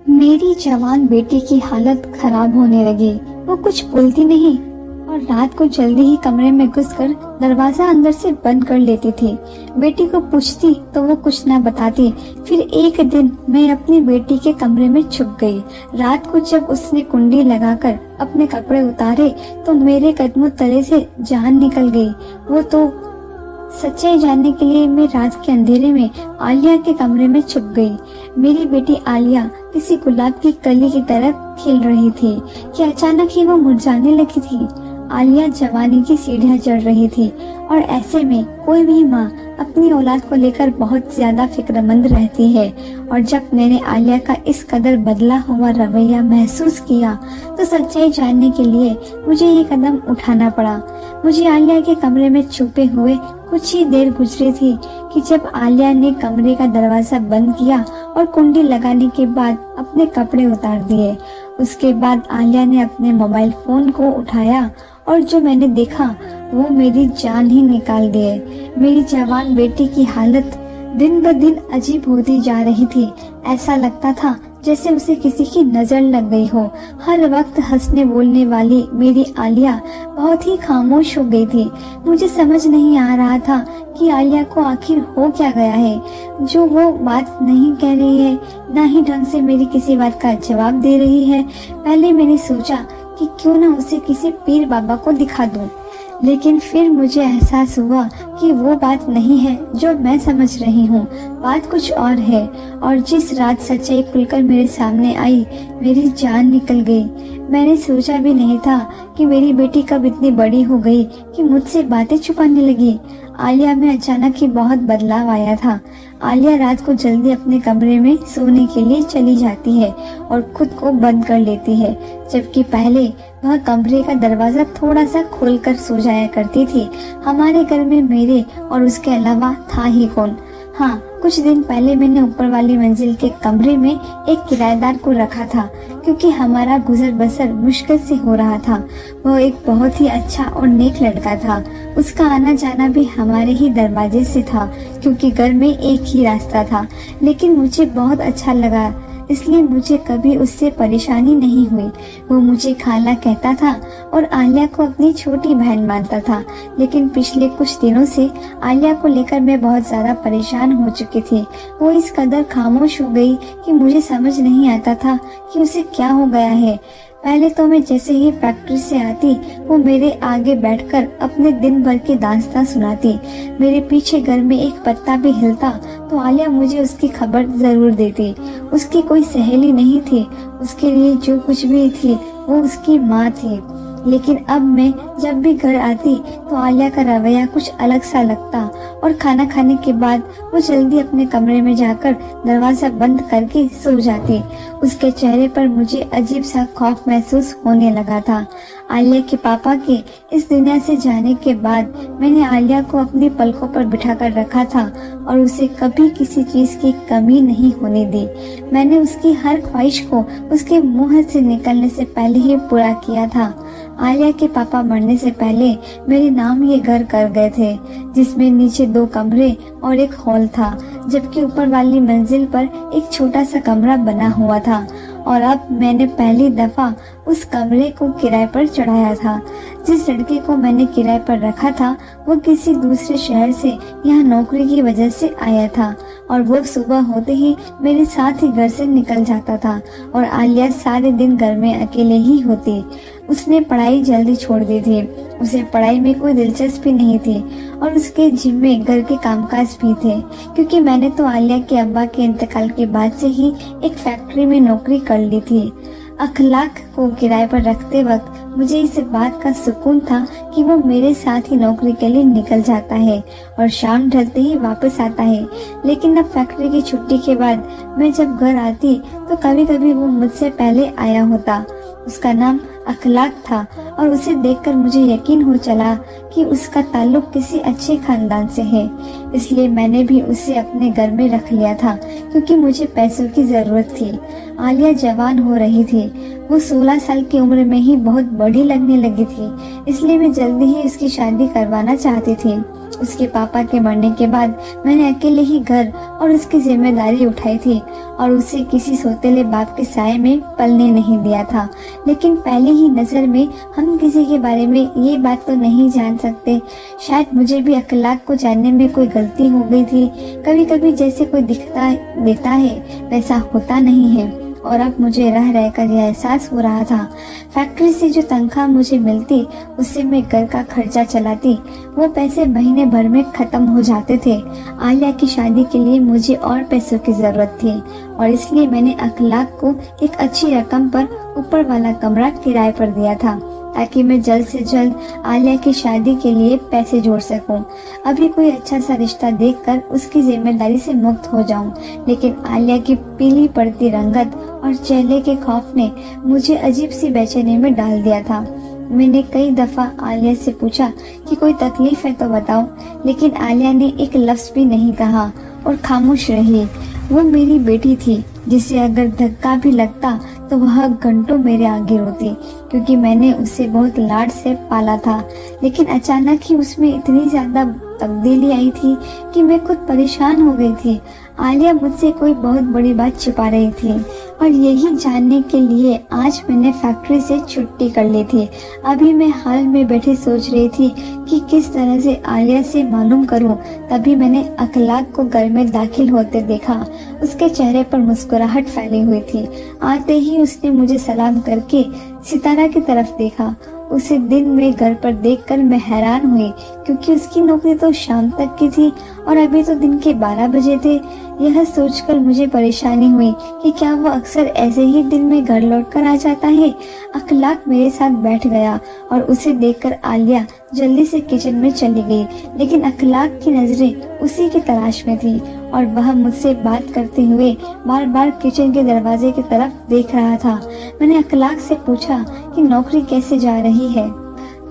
मेरी जवान बेटी की हालत खराब होने लगी। वो कुछ बोलती नहीं और रात को जल्दी ही कमरे में घुसकर दरवाजा अंदर से बंद कर लेती थी। बेटी को पूछती तो वो कुछ ना बताती। फिर एक दिन मैं अपनी बेटी के कमरे में छुप गई। रात को जब उसने कुंडी लगाकर अपने कपड़े उतारे तो मेरे कदमों तले से जान निकल गई। वो तो सच्चाई जानने के लिए मैं रात के अंधेरे में आलिया के कमरे में छुप गई। मेरी बेटी आलिया किसी गुलाब की कली की तरह खिल रही थी कि अचानक ही वो मुरझाने लगी थी। आलिया जवानी की सीढ़ियां चढ़ रही थी और ऐसे में कोई भी माँ अपनी औलाद को लेकर बहुत ज्यादा फिक्रमंद रहती है। और जब मैंने आलिया का इस कदर बदला हुआ रवैया महसूस किया तो सच्चाई जानने के लिए मुझे ये कदम उठाना पड़ा। मुझे आलिया के कमरे में छुपे हुए कुछ ही देर गुजरी थी कि जब आलिया ने कमरे का दरवाजा बंद किया और कुंडी लगाने के बाद अपने कपड़े उतार दिए। उसके बाद आलिया ने अपने मोबाइल फोन को उठाया और जो मैंने देखा वो मेरी जान ही निकाल दिए। मेरी जवान बेटी की हालत दिन ब दिन अजीब होती जा रही थी। ऐसा लगता था जैसे उसे किसी की नजर लग गई हो। हर वक्त हंसने बोलने वाली मेरी आलिया बहुत ही खामोश हो गई थी। मुझे समझ नहीं आ रहा था कि आलिया को आखिर हो क्या गया है जो वो बात नहीं कह रही है, ना ही ढंग से मेरी किसी बात का जवाब दे रही है। पहले मैंने सोचा कि क्यों ना उसे किसी पीर बाबा को दिखा दूं, लेकिन फिर मुझे एहसास हुआ कि वो बात नहीं है जो मैं समझ रही हूँ। बात कुछ और है। और जिस रात सच्चाई खुलकर मेरे सामने आई मेरी जान निकल गई। मैंने सोचा भी नहीं था कि मेरी बेटी कब इतनी बड़ी हो गई कि मुझसे बातें छुपाने लगी। आलिया में अचानक ही बहुत बदलाव आया था। आलिया रात को जल्दी अपने कमरे में सोने के लिए चली जाती है और खुद को बंद कर लेती है, जबकि पहले वह कमरे का दरवाजा थोड़ा सा खोलकर सो जाया करती थी। हमारे घर में मेरे और उसके अलावा था ही कौन। हाँ, कुछ दिन पहले मैंने ऊपर वाली मंजिल के कमरे में एक किराएदार को रखा था क्योंकि हमारा गुजर बसर मुश्किल से हो रहा था। वह एक बहुत ही अच्छा और नेक लड़का था। उसका आना जाना भी हमारे ही दरवाजे से था क्योंकि घर में एक ही रास्ता था। लेकिन मुझे बहुत अच्छा लगा, इसलिए मुझे कभी उससे परेशानी नहीं हुई। वो मुझे खाला कहता था और आलिया को अपनी छोटी बहन मानता था। लेकिन पिछले कुछ दिनों से आलिया को लेकर मैं बहुत ज्यादा परेशान हो चुकी थी। वो इस कदर खामोश हो गई कि मुझे समझ नहीं आता था कि उसे क्या हो गया है। पहले तो मैं जैसे ही फैक्ट्री से आती वो मेरे आगे बैठकर अपने दिन भर की दास्तां सुनाती। मेरे पीछे घर में एक पत्ता भी हिलता तो आलिया मुझे उसकी खबर जरूर देती। उसकी कोई सहेली नहीं थी, उसके लिए जो कुछ भी थी वो उसकी माँ थी। लेकिन अब मैं जब भी घर आती तो आलिया का रवैया कुछ अलग सा लगता और खाना खाने के बाद वो जल्दी अपने कमरे में जाकर दरवाजा बंद करके सो जाती। उसके चेहरे पर मुझे अजीब सा खौफ महसूस होने लगा था। आलिया के पापा के इस दुनिया से जाने के बाद मैंने आलिया को अपनी पलकों पर बिठाकर रखा था और उसे कभी किसी चीज की कमी नहीं होने दी। मैंने उसकी हर ख्वाहिश को उसके मुंह से निकलने से पहले ही पूरा किया था। आलिया के पापा मरने से पहले मेरे नाम ये घर कर गए थे, जिसमें नीचे 2 कमरे और एक हॉल था, जबकि ऊपर वाली मंजिल पर एक छोटा सा कमरा बना हुआ था। और अब मैंने पहली दफा उस कमरे को किराए पर चढ़ाया था। जिस लड़के को मैंने किराए पर रखा था वो किसी दूसरे शहर से यहाँ नौकरी की वजह से आया था और वो सुबह होते ही मेरे साथ ही घर से निकल जाता था और आलिया सारे दिन घर में अकेले ही होती। उसने पढ़ाई जल्दी छोड़ दी थी। उसे पढ़ाई में कोई दिलचस्पी नहीं थी और उसके जिम्मे घर के कामकाज भी थे, क्योंकि मैंने तो आलिया के अब्बा के इंतकाल के बाद से ही एक फैक्ट्री में नौकरी कर ली थी। अखलाक को किराए पर रखते वक्त मुझे इस बात का सुकून था कि वो मेरे साथ ही नौकरी के लिए निकल जाता है और शाम ढलते ही वापस आता है। लेकिन अब फैक्ट्री की छुट्टी के बाद मैं जब घर आती तो कभी कभी वो मुझसे पहले आया होता। उसका नाम अखलाक था और उसे देखकर मुझे यकीन हो चला कि उसका ताल्लुक किसी अच्छे खानदान से है। इसलिए मैंने भी उसे अपने घर में रख लिया था क्योंकि मुझे पैसों की जरूरत थी। आलिया जवान हो रही थी। वो 16 साल की उम्र में ही बहुत बड़ी लगने लगी थी, इसलिए मैं जल्दी ही उसकी शादी करवाना चाहती थी। उसके पापा के मरने के बाद मैंने अकेले ही घर और उसकी जिम्मेदारी उठाई थी और उसे किसी सौतेले बाप के साए में पलने नहीं दिया था। लेकिन पहले ही नजर में हम किसी के बारे में ये बात तो नहीं जान सकते। शायद मुझे भी अखलाक को जानने में कोई गलती हो गई थी। कभी कभी जैसे कोई दिखता देता है वैसा होता नहीं है। और अब मुझे रह रहकर यह एहसास हो रहा था। फैक्ट्री से जो तनख्वाह मुझे मिलती उससे मैं घर का खर्चा चलाती। वो पैसे महीने भर में खत्म हो जाते थे। आलिया की शादी के लिए मुझे और पैसों की जरूरत थी और इसलिए मैंने अखलाक को एक अच्छी रकम पर ऊपर वाला कमरा किराए पर दिया था ताकि मैं जल्द से जल्द आलिया की शादी के लिए पैसे जोड़ सकूं। अभी कोई अच्छा सा रिश्ता देखकर उसकी जिम्मेदारी से मुक्त हो जाऊं। लेकिन आलिया की पीली पड़ती रंगत और चेहरे के खौफ ने मुझे अजीब सी बेचैनी में डाल दिया था। मैंने कई दफा आलिया से पूछा कि कोई तकलीफ है तो बताओ, लेकिन आलिया ने एक लफ्ज भी नहीं कहा और खामोश रही। वो मेरी बेटी थी जिसे अगर धक्का भी लगता तो वह घंटों मेरे आगे रोती, क्योंकि मैंने उसे बहुत लाड से पाला था। लेकिन अचानक ही उसमें इतनी ज्यादा तब्दीली आई थी कि मैं खुद परेशान हो गई थी। आलिया मुझसे कोई बहुत बड़ी बात छिपा रही थी और यही जानने के लिए आज मैंने फैक्ट्री से छुट्टी कर ली थी। अभी मैं हाल में बैठे सोच रही थी कि किस तरह से आलिया से मालूम करूं। तभी मैंने अखलाक को घर में दाखिल होते देखा। उसके चेहरे पर मुस्कुराहट फैली हुई थी। आते ही उसने मुझे सलाम करके सितारा की तरफ देखा। उसे दिन में घर पर देखकर मैं हैरान हुई, क्योंकि उसकी नौकरी तो शाम तक की थी और अभी तो दिन के 12 बजे थे। यह सोचकर मुझे परेशानी हुई कि क्या वो अक्सर ऐसे ही दिन में घर लौटकर आ जाता है। अखलाक मेरे साथ बैठ गया और उसे देखकर आलिया जल्दी से किचन में चली गई। लेकिन अखलाक की नजरें उसी की तलाश में थी और वह मुझसे बात करते हुए बार बार किचन के दरवाजे की तरफ देख रहा था। मैंने अखलाक से पूछा कि नौकरी कैसे जा रही है।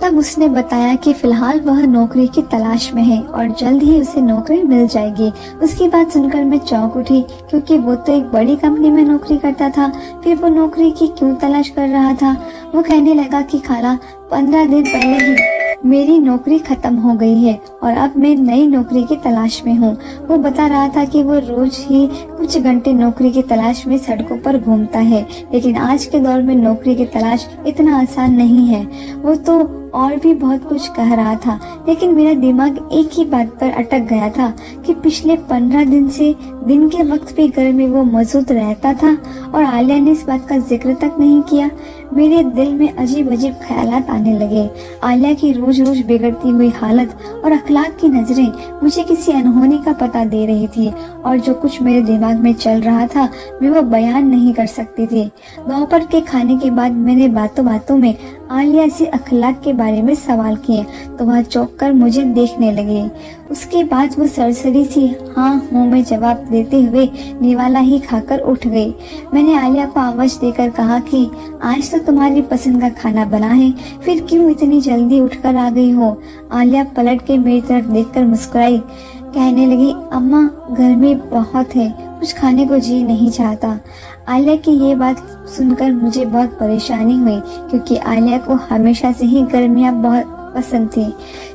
तब उसने बताया कि फिलहाल वह नौकरी की तलाश में है और जल्द ही उसे नौकरी मिल जाएगी। उसकी बात सुनकर मैं चौंक उठी, क्योंकि वो तो एक बड़ी कंपनी में नौकरी करता था, फिर वो नौकरी की क्यों तलाश कर रहा था। वो कहने लगा कि खाला 15 दिन पहले ही मेरी नौकरी खत्म हो गई है और अब मैं नई नौकरी की तलाश में हूँ। वो बता रहा था कि वो रोज ही कुछ घंटे नौकरी की तलाश में सड़कों पर घूमता है, लेकिन आज के दौर में नौकरी की तलाश इतना आसान नहीं है। वो तो और भी बहुत कुछ कह रहा था, लेकिन मेरा दिमाग एक ही बात पर अटक गया था कि पिछले 15 दिन से दिन के वक्त भी घर में वो मौजूद रहता था और आलिया ने इस बात का जिक्र तक नहीं किया। मेरे दिल में अजीब अजीब ख्यालात आने लगे। आलिया की रोज रोज बिगड़ती हुई हालत और अखलाक की नजरें मुझे किसी अनहोनी का पता दे रही थी और जो कुछ मेरे दिमाग में चल रहा था मैं वो बयान नहीं कर सकती थी। दोपहर के खाने के बाद मैंने बातों बातों में आलिया से अखलाक के बारे में सवाल किए तो वह चौंक कर मुझे देखने लगी। उसके बाद वो सरसरी सी हाँ हूँ में जवाब देते हुए निवाला ही खाकर उठ गई। मैंने आलिया को आवाज देकर कहा कि आज तो तुम्हारी पसंद का खाना बना है, फिर क्यों इतनी जल्दी उठकर आ गई हो। आलिया पलट के मेरी तरफ देखकर मुस्कुराई, कहने लगी अम्मा गर्मी बहुत है, कुछ खाने को जी नहीं चाहता। आलिया की ये बात सुनकर मुझे बहुत परेशानी हुई, क्योंकि आलिया को हमेशा से ही गर्मियाँ बहुत पसंद थी।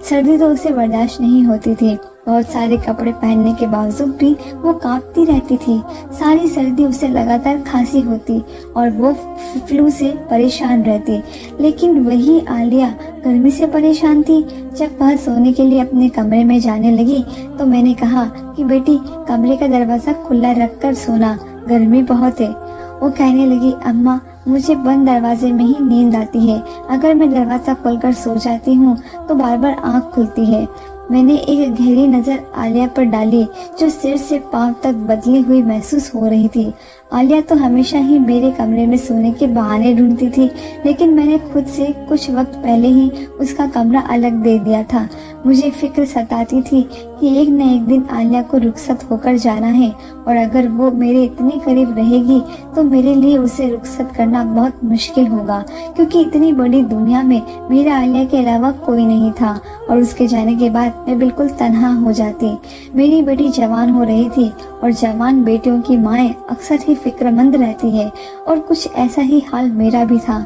सर्दी तो उसे बर्दाश्त नहीं होती थी। बहुत सारे कपड़े पहनने के बावजूद भी वो कांपती रहती थी। सारी सर्दी उसे लगातार खांसी होती और वो फ्लू से परेशान रहती। लेकिन वही आलिया गर्मी से परेशान थी। जब वह सोने के लिए अपने कमरे में जाने लगी तो मैंने कहा कि बेटी कमरे का दरवाजा खुला रखकर सोना, गर्मी बहुत है। वो कहने लगी अम्मा मुझे बंद दरवाजे में ही नींद आती है, अगर मैं दरवाजा खोलकर सो जाती हूँ तो बार बार आँख खुलती है। मैंने एक गहरी नजर आलिया पर डाली जो सिर से पांव तक बदली हुई महसूस हो रही थी। आलिया तो हमेशा ही मेरे कमरे में सोने के बहाने ढूंढती थी, लेकिन मैंने खुद से कुछ वक्त पहले ही उसका कमरा अलग दे दिया था। मुझे फिक्र सताती थी कि एक न एक दिन आलिया को रुखसत होकर जाना है और अगर वो मेरे इतने करीब रहेगी तो मेरे लिए उसे रुखसत करना बहुत मुश्किल होगा, क्योंकि इतनी बड़ी दुनिया में मेरा आलिया के अलावा कोई नहीं था और उसके जाने के बाद मैं बिल्कुल तन्हा हो जाती। मेरी बेटी जवान हो रही थी और जवान बेटियों की माएँ अक्सर ही फिक्रमंद रहती है और कुछ ऐसा ही हाल मेरा भी था।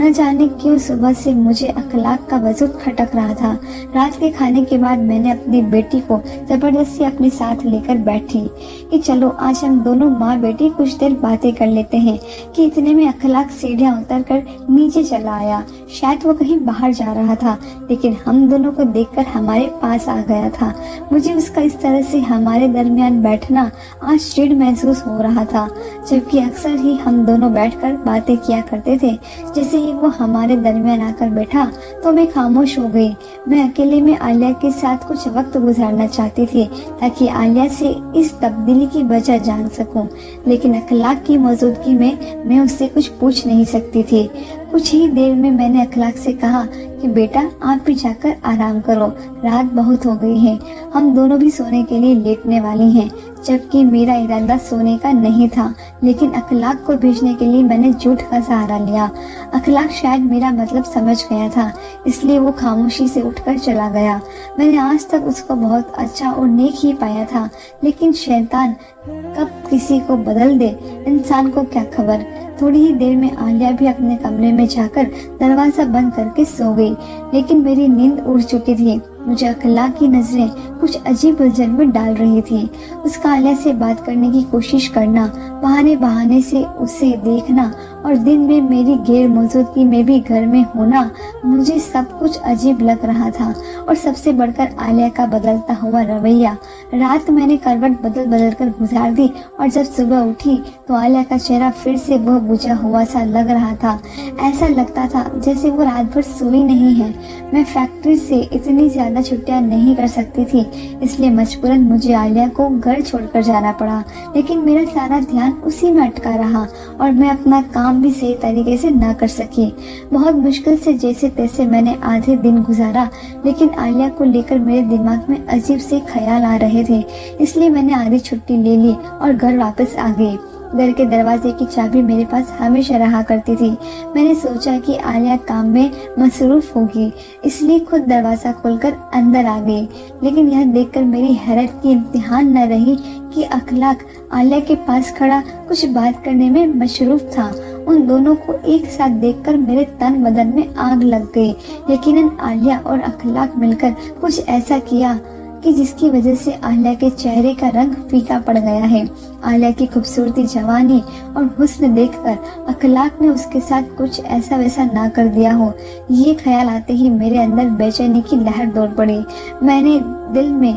न जाने क्यों सुबह से मुझे अखलाक का वजूद खटक रहा था। रात के खाने के बाद मैंने अपनी बेटी को जबरदस्ती अपने साथ लेकर बैठी कि चलो आज हम दोनों माँ बेटी कुछ देर बातें कर लेते हैं। कि इतने में अखलाक सीढ़ियाँ उतर कर नीचे चला आया। शायद वो कहीं बाहर जा रहा था, लेकिन हम दोनों को देखकर हमारे पास आ गया था। मुझे उसका इस तरह से हमारे दरमियान बैठना आज चिढ़ महसूस हो रहा था, जबकि अक्सर ही हम दोनों बैठकर बातें किया करते थे। जैसे ही वो हमारे दरमियान आकर बैठा तो मैं खामोश हो गई। मैं अकेले में आलिया के साथ कुछ वक्त गुजारना चाहती थी ताकि आलिया से इस तब्दीली की वजह जान सकूं, लेकिन अखलाक की मौजूदगी में मैं उससे कुछ पूछ नहीं सकती थी। कुछ ही देर में मैंने अखलाक से कहा कि बेटा आप भी जाकर आराम करो, रात बहुत हो गई है, हम दोनों भी सोने के लिए लेटने वाले हैं। जबकि मेरा इरादा सोने का नहीं था, लेकिन अखलाक को भेजने के लिए मैंने झूठ का सहारा लिया। अखलाक शायद मेरा मतलब समझ गया था, इसलिए वो खामोशी से उठकर चला गया। मैंने आज तक उसको बहुत अच्छा और नेक ही पाया था, लेकिन शैतान कब किसी को बदल दे इंसान को क्या खबर। थोड़ी ही देर में आलिया भी अपने कमरे में जाकर दरवाजा बंद करके सो गई, लेकिन मेरी नींद उड़ चुकी थी। मुझे अखलाक की नजरें कुछ अजीब उलझन में डाल रही थी। उसका आलिया से बात करने की कोशिश करना, बहाने बहाने से उसे देखना और दिन में मेरी गैर मौजूदगी में भी घर में होना, मुझे सब कुछ अजीब लग रहा था। और सबसे बढ़कर आलिया का बदलता हुआ रवैया। रात मैंने करवट बदल बदल कर गुजार दी और जब सुबह उठी तो आलिया का चेहरा फिर से वह बुझा हुआ सा लग रहा था। ऐसा लगता था जैसे वो रात भर सोई नहीं है। मैं फैक्ट्री से इतनी ज्यादा छुट्टियां नहीं कर सकती थी, इसलिए मजबूरन मुझे आलिया को घर छोड़कर जाना पड़ा। लेकिन मेरा सारा ध्यान उसी में अटका रहा और मैं अपना काम भी सही तरीके से ना कर सकी। बहुत मुश्किल से जैसे तैसे मैंने आधे दिन गुजारा, लेकिन आलिया को लेकर मेरे दिमाग में अजीब से ख्याल आ रहे थे। इसलिए मैंने आधी छुट्टी ले ली और घर वापस आ गई। घर के दरवाजे की चाबी मेरे पास हमेशा रहा करती थी। मैंने सोचा कि आलिया काम में मसरूफ होगी, इसलिए खुद दरवाजा खोलकर अंदर आ गई। लेकिन यह देखकर मेरी हैरत की इम्तिहान न रही कि अखलाक आलिया के पास खड़ा कुछ बात करने में मशरूफ था। उन दोनों को एक साथ देखकर मेरे तन बदन में आग लग गई। यकीनन आलिया और अखलाक मिलकर कुछ ऐसा किया कि जिसकी वजह से आलिया के चेहरे का रंग फीका पड़ गया है। आलिया की खूबसूरती, जवानी और हुस्न देखकर अखलाक ने उसके साथ कुछ ऐसा वैसा ना कर दिया हो। ये ख्याल आते ही मेरे अंदर बेचैनी की लहर दौड़ पड़ी। मैंने दिल में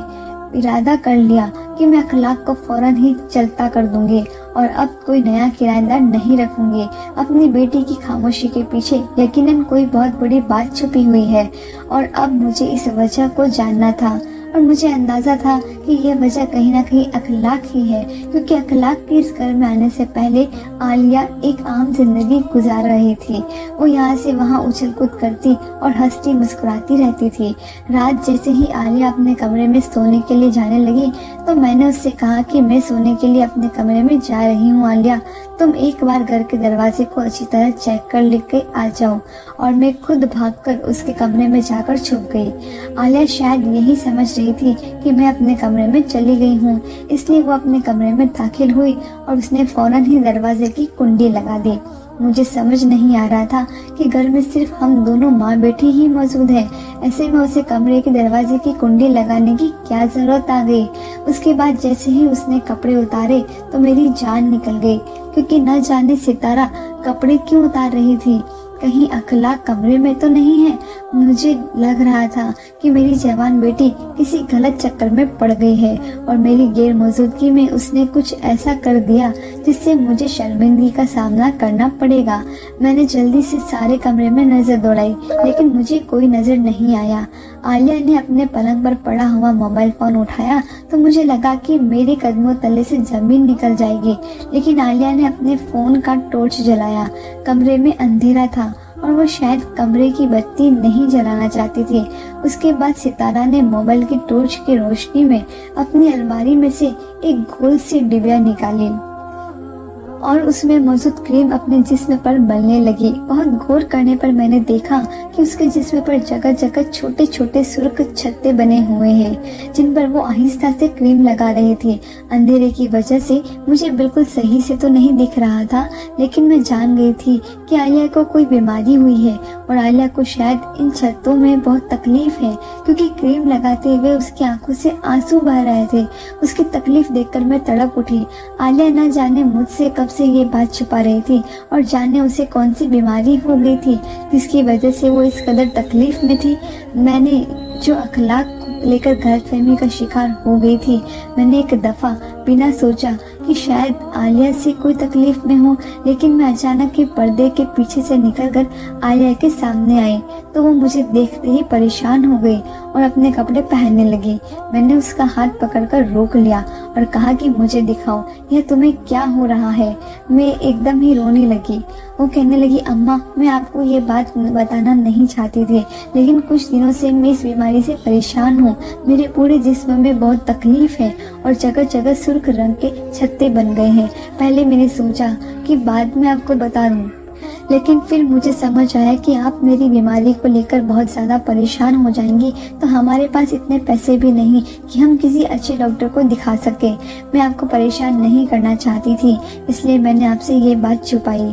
इरादा कर लिया कि मैं अखलाक को फौरन ही चलता कर दूंगी और अब कोई नया किराएदार नहीं रखूंगी। अपनी बेटी की खामोशी के पीछे यकीनन कोई बहुत बड़ी बात छुपी हुई है और अब मुझे इस वजह को जानना था। और मुझे अंदाजा था कि यह वजह कहीं ना कहीं अखलाक ही है, क्योंकि अखलाक के इस घर में आने से पहले आलिया एक आम जिंदगी गुजार रही थी। वो यहाँ से वहाँ उछल कूद करती और हंसती मुस्कुराती रहती थी। रात जैसे ही आलिया अपने कमरे में सोने के लिए जाने लगी तो मैंने उससे कहा कि मैं सोने के लिए अपने कमरे में जा रही हूँ आलिया, तुम एक बार घर के दरवाजे को अच्छी तरह चेक कर लिख के आ जाओ। और मैं खुद भागकर उसके कमरे में जाकर छुप गई। आलिया शायद यही समझ रही थी कि मैं अपने कमरे में चली गई हूँ, इसलिए वो अपने कमरे में दाखिल हुई और उसने फौरन ही दरवाजे की कुंडी लगा दी। मुझे समझ नहीं आ रहा था कि घर में सिर्फ हम दोनों माँ बेटी ही मौजूद है। ऐसे में उसे कमरे के दरवाजे की कुंडी लगाने की क्या जरूरत आ गई। उसके बाद जैसे ही उसने कपड़े उतारे तो मेरी जान निकल गई, क्योंकि न जाने सितारा कपड़े क्यों उतार रही थी। कहीं अखलाक कमरे में तो नहीं है। मुझे लग रहा था कि मेरी जवान बेटी किसी गलत चक्कर में पड़ गई है और मेरी गैर मौजूदगी में उसने कुछ ऐसा कर दिया जिससे मुझे शर्मिंदगी का सामना करना पड़ेगा। मैंने जल्दी से सारे कमरे में नजर दौड़ाई, लेकिन मुझे कोई नजर नहीं आया। आलिया ने अपने पलंग पर पड़ा हुआ मोबाइल फोन उठाया तो मुझे लगा कि मेरे कदमों तले से जमीन निकल जाएगी, लेकिन आलिया ने अपने फोन का टॉर्च जलाया। कमरे में अंधेरा था और वो शायद कमरे की बत्ती नहीं जलाना चाहती थी। उसके बाद सितारा ने मोबाइल की टॉर्च की रोशनी में अपनी अलमारी में से एक गोल सी डिबिया निकाली और उसमें मौजूद क्रीम अपने जिस्म पर मलने लगी। बहुत गौर करने पर मैंने देखा कि उसके जिस्म पर जगह जगह छोटे छोटे सुर्ख छत्ते बने हुए हैं, जिन पर वो आहिस्ता से क्रीम लगा रही थी। अंधेरे की वजह से मुझे बिल्कुल सही से तो नहीं दिख रहा था, लेकिन मैं जान गई थी कि आलिया को कोई बीमारी हुई है और आलिया को शायद इन छत्तों में बहुत तकलीफ है, क्योंकि क्रीम लगाते हुए उसकी आंखों से आंसू बह रहे थे। उसकी तकलीफ देखकर मैं तड़प उठी। आलिया न जाने मुझसे कब से ये बात छुपा रही थी और जाने उसे कौन सी बीमारी हो गई थी जिसकी वजह से वो इस कदर तकलीफ में थी। मैंने जो अखलाक को लेकर गलतफहमी का शिकार हो गई थी, मैंने एक दफा बिना सोचा कि शायद आलिया से कोई तकलीफ में हो, लेकिन मैं अचानक ही पर्दे के पीछे से निकलकर आलिया के सामने आई तो वो मुझे देखते ही परेशान हो गई और अपने कपड़े पहनने लगी। मैंने उसका हाथ पकड़कर रोक लिया और कहा कि मुझे दिखाओ, यह तुम्हें क्या हो रहा है। मैं एकदम ही रोने लगी। वो कहने लगी, अम्मा मैं आपको ये बात बताना नहीं चाहती थी, लेकिन कुछ दिनों से मैं इस बीमारी से परेशान हूँ। मेरे पूरे जिस्म में बहुत तकलीफ है और जगह जगह सुर्ख रंग के छत्ते बन गए हैं। पहले मैंने सोचा कि बाद में आपको बता दूं, लेकिन फिर मुझे समझ आया कि आप मेरी बीमारी को लेकर बहुत ज़्यादा परेशान हो जाएंगी, तो हमारे पास इतने पैसे भी नहीं कि हम किसी अच्छे डॉक्टर को दिखा सके। मैं आपको परेशान नहीं करना चाहती थी, इसलिए मैंने आपसे ये बात छुपाई।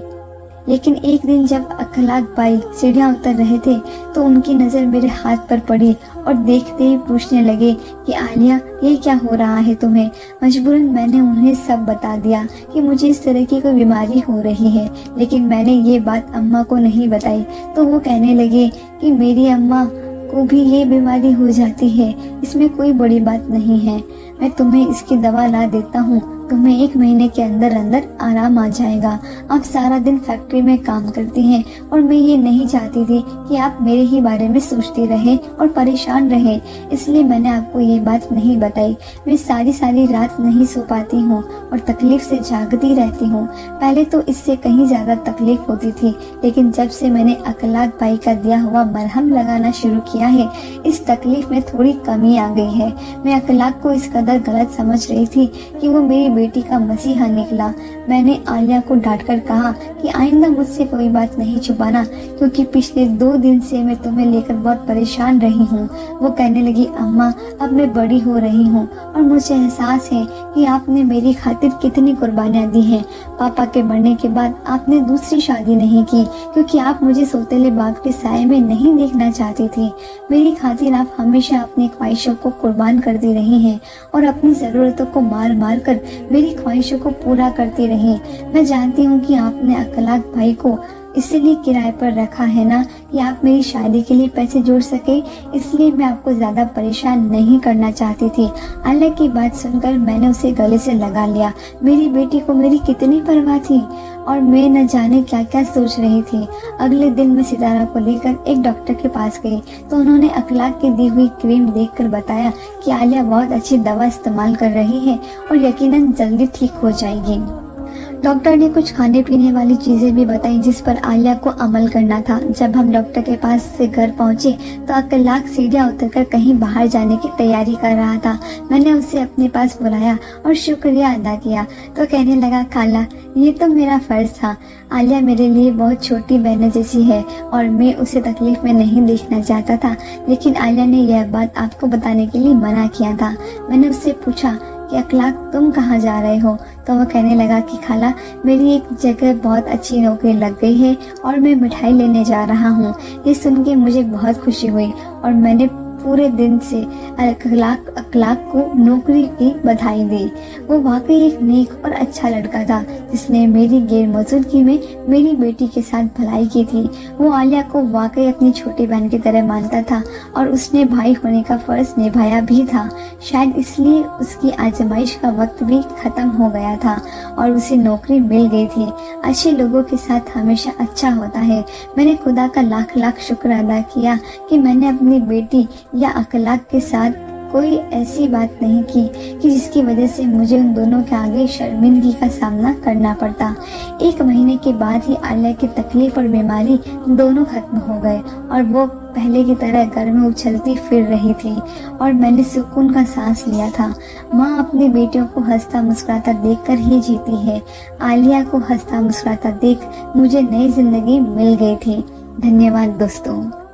लेकिन एक दिन जब अखलाक भाई सीढ़ियाँ उतर रहे थे तो उनकी नज़र मेरे हाथ पर पड़ी और देखते ही पूछने लगे कि आलिया ये क्या हो रहा है तुम्हें। मजबूरन मैंने उन्हें सब बता दिया कि मुझे इस तरह की कोई बीमारी हो रही है, लेकिन मैंने ये बात अम्मा को नहीं बताई। तो वो कहने लगे कि मेरी अम्मा को भी ये बीमारी हो जाती है, इसमें कोई बड़ी बात नहीं है, मैं तुम्हें इसकी दवा ला देता हूँ, तुम्हें 1 महीने के अंदर अंदर आराम आ जाएगा। आप सारा दिन फैक्ट्री में काम करती हैं और मैं ये नहीं चाहती थी कि आप मेरे ही बारे में सोचती रहे और परेशान रहे, इसलिए मैंने आपको ये बात नहीं बताई। मैं सारी सारी रात नहीं सो पाती हूँ और तकलीफ से जागती रहती हूँ। पहले तो इससे कहीं ज्यादा तकलीफ होती थी, लेकिन जब से मैंने अखलाक भाई का दिया हुआ मरहम लगाना शुरू किया है, इस तकलीफ में थोड़ी कमी आ गई है। मैं अखलाक को इस कदर गलत समझ रही थी कि वो मेरी बेटी का मसीहा निकला। मैंने आलिया को डांटकर कहा कि आइंदा मुझसे कोई बात नहीं छुपाना, क्योंकि पिछले 2 दिन से मैं तुम्हें लेकर बहुत परेशान रही हूँ। वो कहने लगी, अम्मा अब मैं बड़ी हो रही हूँ और मुझे एहसास है कि आपने मेरी खातिर कितनी कुर्बानियाँ दी हैं। पापा के मरने के बाद आपने दूसरी शादी नहीं की, क्योंकि आप मुझे सौतेले बाप के साए में नहीं देखना चाहती थी। मेरी खातिर आप हमेशा अपनी ख्वाहिशों को कुर्बान करती रही हैं और अपनी ज़रूरतों को मार मार कर मेरी ख्वाहिशों को पूरा करती रही। मैं जानती हूँ कि आपने अखलाक भाई को इसलिए किराए पर रखा है ना कि आप मेरी शादी के लिए पैसे जोड़ सके, इसलिए मैं आपको ज्यादा परेशान नहीं करना चाहती थी। आलिया की बात सुनकर मैंने उसे गले से लगा लिया। मेरी बेटी को मेरी कितनी परवाह थी और मैं न जाने क्या क्या सोच रही थी। अगले दिन मैं सितारा को लेकर एक डॉक्टर के पास गई तो उन्होंने अखलाक की दी हुई क्रीम देखकर बताया कि आलिया बहुत अच्छी दवा इस्तेमाल कर रही है और यकीनन जल्दी ठीक हो जाएगी। डॉक्टर ने कुछ खाने पीने वाली चीजें भी बताई जिस पर आलिया को अमल करना था। जब हम डॉक्टर के पास से घर पहुंचे तो अखलाक सीढ़ियां उतरकर कहीं बाहर जाने की तैयारी कर रहा था। मैंने उसे अपने पास बुलाया और शुक्रिया अदा किया तो कहने लगा, खाला ये तो मेरा फर्ज था। आलिया मेरे लिए बहुत छोटी बहन जैसी है और मैं उसे तकलीफ में नहीं देखना चाहता था, लेकिन आलिया ने यह बात आपको बताने के लिए मना किया था। मैंने उससे पूछा कि अखलाक तुम कहाँ जा रहे हो, तो वह कहने लगा कि खाला मेरी एक जगह बहुत अच्छी नौकरी लग गई है और मैं मिठाई लेने जा रहा हूँ। ये सुन के मुझे बहुत खुशी हुई और मैंने पूरे दिन से अखलाक को नौकरी की बधाई दी। वो वाकई एक नेक और अच्छा लड़का था जिसने मेरी गैर मौजूदगी में मेरी बेटी के साथ भलाई की थी। वो आलिया को वाकई अपनी छोटी बहन की तरह मानता था और उसने भाई होने का फर्ज निभाया भी था। शायद इसलिए उसकी आजमाइश का वक्त भी खत्म हो गया था और उसे नौकरी मिल गई थी। अच्छे लोगों के साथ हमेशा अच्छा होता है। मैंने खुदा का लाख लाख शुक्र अदा किया कि मैंने अपनी बेटी या अखलाक के साथ कोई ऐसी बात नहीं की कि जिसकी वजह से मुझे उन दोनों के आगे शर्मिंदगी का सामना करना पड़ता। 1 महीने के बाद ही आलिया की तकलीफ और बीमारी दोनों खत्म हो गए और वो पहले की तरह घर में उछलती फिर रही थी और मैंने सुकून का सांस लिया था। माँ अपनी बेटियों को हंसता मुस्कुराता देखकर ही जीती है। आलिया को हंसता मुस्कुराता देख मुझे नई जिंदगी मिल गई थी। धन्यवाद दोस्तों।